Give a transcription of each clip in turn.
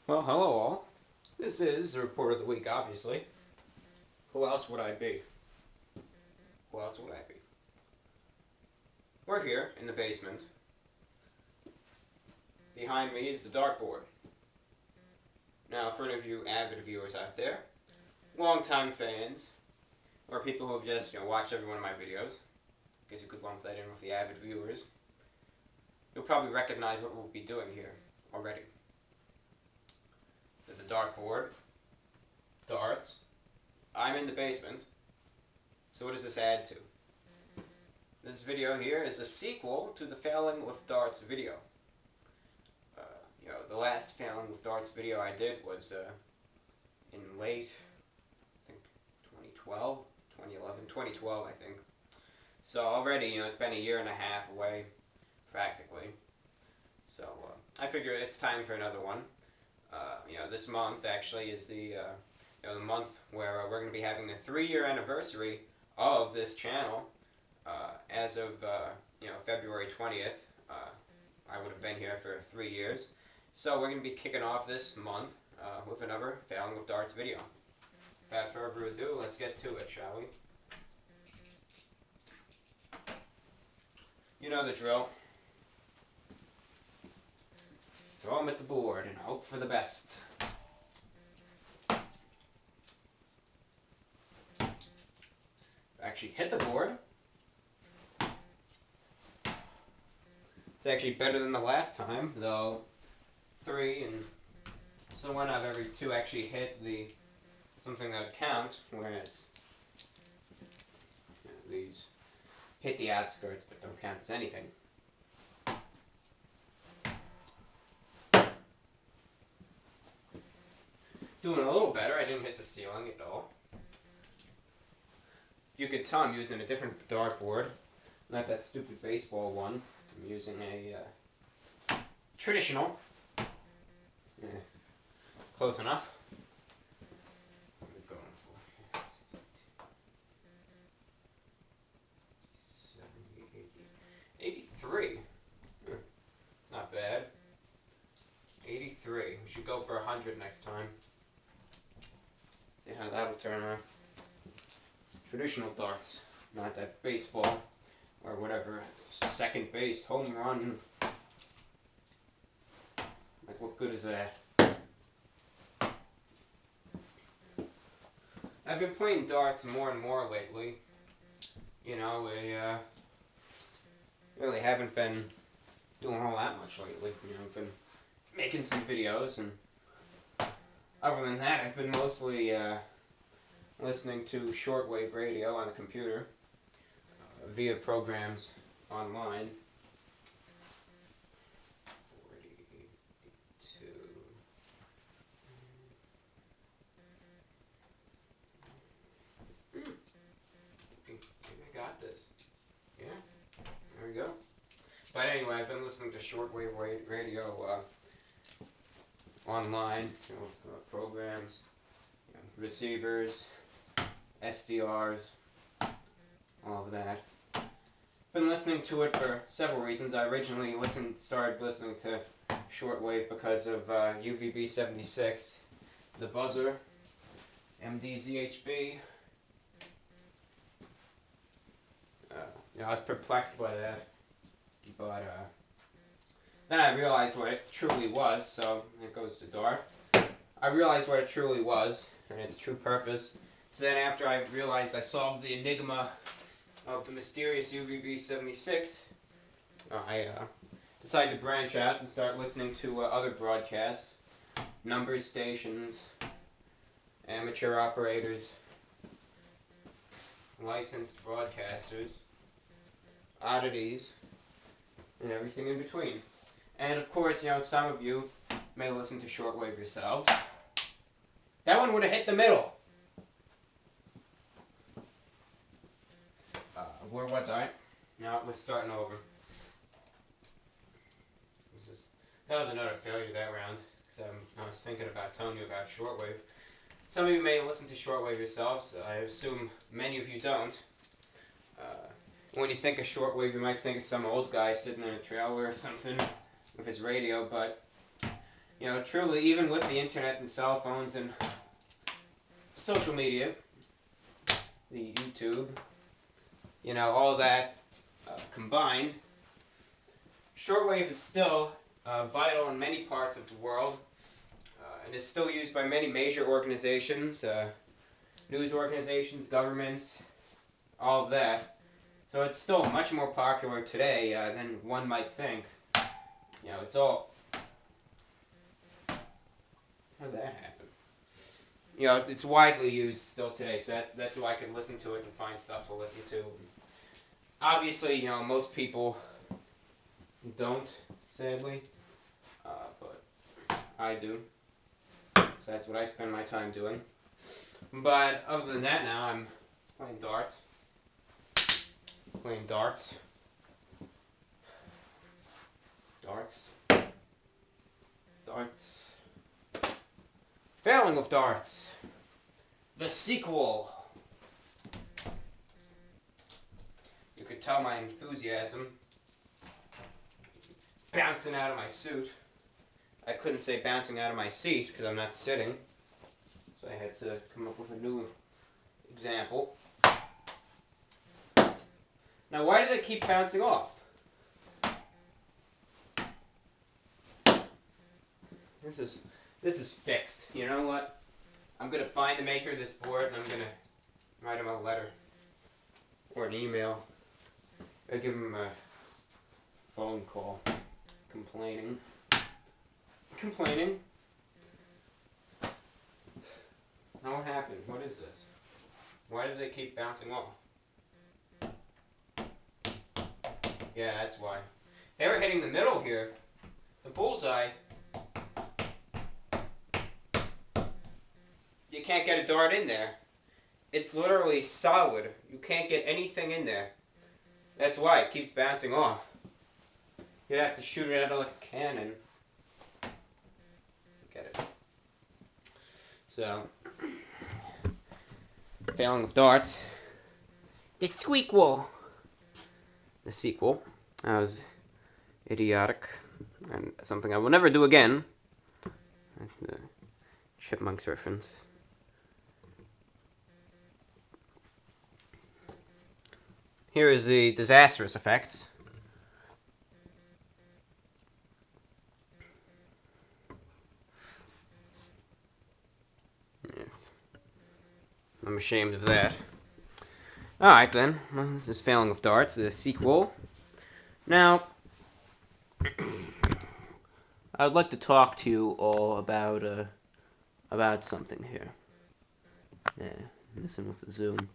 Well, hello all. This is the report of the week, obviously. Who else would I be? Who else would I be? We're here in the basement. Behind me is the dartboard. Now, for any of you avid viewers out there, longtime fans, or people who have just watched every one of my videos, I guess you could lump that in with the avid viewers, you'll probably recognize what we'll be doing here already. There's a dartboard, darts. I'm in the basement. So what does this add to? This video here is a sequel to the Failing with Darts video. The last Failing with Darts video I did was in late, I think 2012, 2011, 2012 I think. So already, it's been a year and a half away, practically. So I figure it's time for another one. This month actually is the month where we're going to be having the 3-year anniversary of this channel. As of February 20th, I would have been here for 3 years. So we're going to be kicking off this month with another Failing with Darts video. Without further ado, let's get to it, shall we? You know the drill. Throw them at the board and hope for the best. Actually hit the board. It's actually better than the last time, though 3 and so 1 out of every 2 actually hit something that would count, whereas these hit the outskirts but don't count as anything. Doing a little better. I didn't hit the ceiling at all. If you could tell, I'm using a different dartboard, not that stupid baseball one. I'm using a traditional. Close enough. What are we going for? 70, 80, 83. It's not bad. 83. We should go for 100 next time. See how that'll turn out. Traditional darts, not that baseball or whatever, second base, home run. Like, what good is that? I've been playing darts more and more lately. We really haven't been doing all that much lately. I've been making some videos, and other than that, I've been mostly listening to shortwave radio on the computer via programs online. 42. Maybe I got this. Yeah, there we go. But anyway, I've been listening to shortwave radio online, programs, receivers, SDRs, all of that. Been listening to it for several reasons. I originally started listening to shortwave because of UVB 76, the buzzer, MDZHB. I was perplexed by that, but then I realized what it truly was. So it goes to dart. I realized what it truly was and its true purpose. So then after I realized I solved the enigma of the mysterious UVB 76, I decided to branch out and start listening to other broadcasts, numbers stations, amateur operators, licensed broadcasters, oddities, and everything in between. And of course, some of you may listen to shortwave yourselves. That one would have hit the middle. Where was I? No, we're starting over. That was another failure that round. I was thinking about telling you about shortwave. Some of you may listen to shortwave yourselves. I assume many of you don't. When you think of shortwave, you might think of some old guy sitting in a trailer or something with his radio, but You know, truly, even with the internet and cell phones and social media, the YouTube, you know, all that combined, shortwave is still vital in many parts of the world and is still used by many major organizations, news organizations, governments, all of that. So it's still much more popular today than one might think. You know, it's all... How'd that happen? You know, it's widely used still today, so that's why I can listen to it and find stuff to listen to. Obviously, you know, most people don't, sadly, but I do. So that's what I spend my time doing. But other than that now, I'm playing darts. Playing darts. Darts. Darts. Failing of darts. The sequel. You could tell my enthusiasm bouncing out of my suit. I couldn't say bouncing out of my seat because I'm not sitting. So I had to come up with a new example. Now, why do they keep bouncing off? This is fixed. You know what? I'm gonna find the maker of this board and I'm gonna write him a letter or an email. I'll give him a phone call, complaining. Now what happened? What is this? Why do they keep bouncing off? Yeah, that's why. They were hitting the middle here. The bullseye. You can't get a dart in there. It's literally solid. You can't get anything in there. That's why it keeps bouncing off. You'd have to shoot it out of like a cannon. Get it. So, failing of darts. The sequel. The sequel. That was idiotic and something I will never do again. The Chipmunks reference. Here is the disastrous effect. Yeah. I'm ashamed of that. Alright then, well, this is Failing of Darts, the sequel. Now, I would like to talk to you all about something here. Yeah, messing with the Zoom.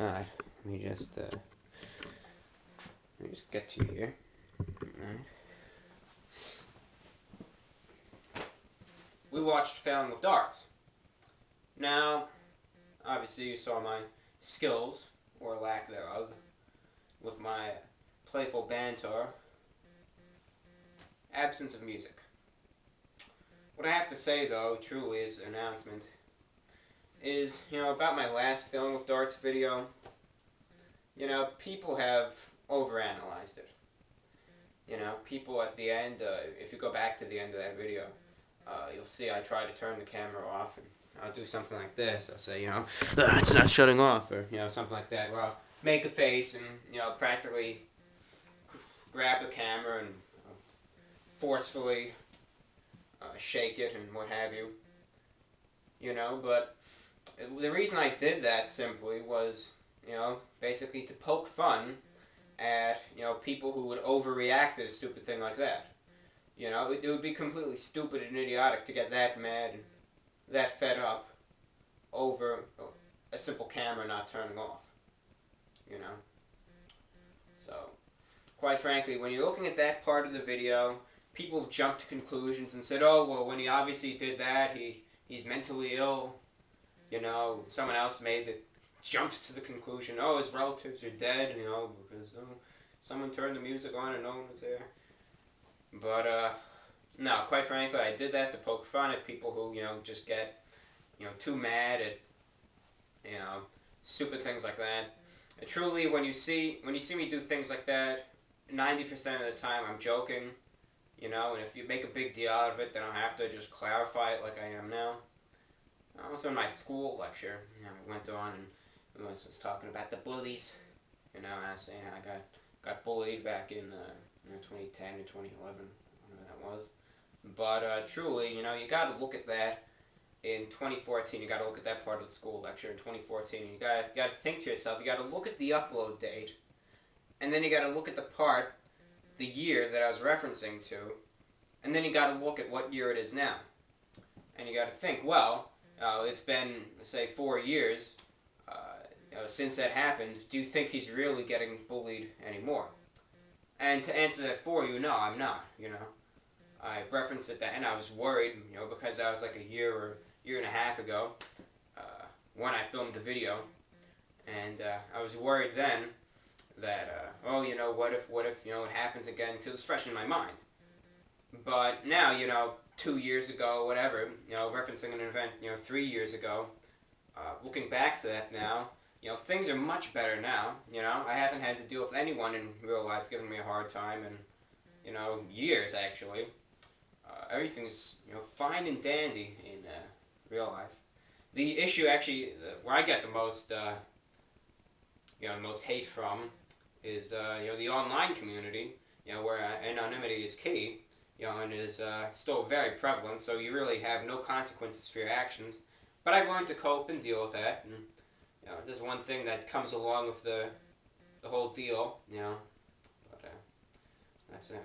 Alright, let me just get to here. Alright. We watched Failing of Darts. Now, obviously you saw my skills, or lack thereof, with my playful banter, absence of music. What I have to say, though, truly is an announcement, is, you know, about my last Failing of Darts video, you know, people have overanalyzed it. You know, people at the end, if you go back to the end of that video, you'll see I try to turn the camera off and I'll do something like this. I'll say, you know, it's not shutting off, or, you know, something like that, where I'll make a face and, you know, practically grab the camera and forcefully shake it and what have you. You know, but the reason I did that simply was, you know, basically to poke fun at, you know, people who would overreact to a stupid thing like that. You know, it would be completely stupid and idiotic to get that mad and that fed up over a simple camera not turning off. You know? So, quite frankly, when you're looking at that part of the video, people have jumped to conclusions and said, oh, well, when he obviously did that, he's mentally ill. You know, someone else jumped to the conclusion, oh, his relatives are dead, you know, because someone turned the music on and no one was there. But, no, quite frankly, I did that to poke fun at people who, you know, just get, you know, too mad at, you know, stupid things like that. And truly, when you see me do things like that, 90% of the time I'm joking. you know, and if you make a big deal out of it, then I'll have to just clarify it like I am now. Also in my school lecture, you know, I went on and we was talking about the bullies. You know, I was saying how I got bullied back in 2010 or 2011, whatever that was. But truly, you know, you got to look at that in 2014. You got to look at that part of the school lecture in 2014. And you got to think to yourself. You got to look at the upload date, and then you got to look at the part, the year that I was referencing to, and then you got to look at what year it is now, and you got to think, well, it's been, say, 4 years since that happened. Do you think he's really getting bullied anymore? And to answer that for you, no, I'm not. You know, I referenced it then. I was worried, you know, because that was like a year or year and a half ago when I filmed the video, and I was worried then that you know, what if you know it happens again, because it's fresh in my mind. But now, you know, 2 years ago, whatever, you know, referencing an event, you know, 3 years ago, looking back to that now, you know, things are much better now. You know, I haven't had to deal with anyone in real life giving me a hard time in, you know, years actually. Everything's, you know, fine and dandy in real life. The issue actually, where I get the most, you know, the most hate from is, you know, the online community, you know, where anonymity is key, you know, and is still very prevalent, so you really have no consequences for your actions. But I've learned to cope and deal with that, and, you know, there's one thing that comes along with the whole deal, you know, but that's it.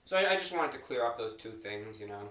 So I just wanted to clear up those two things, you know.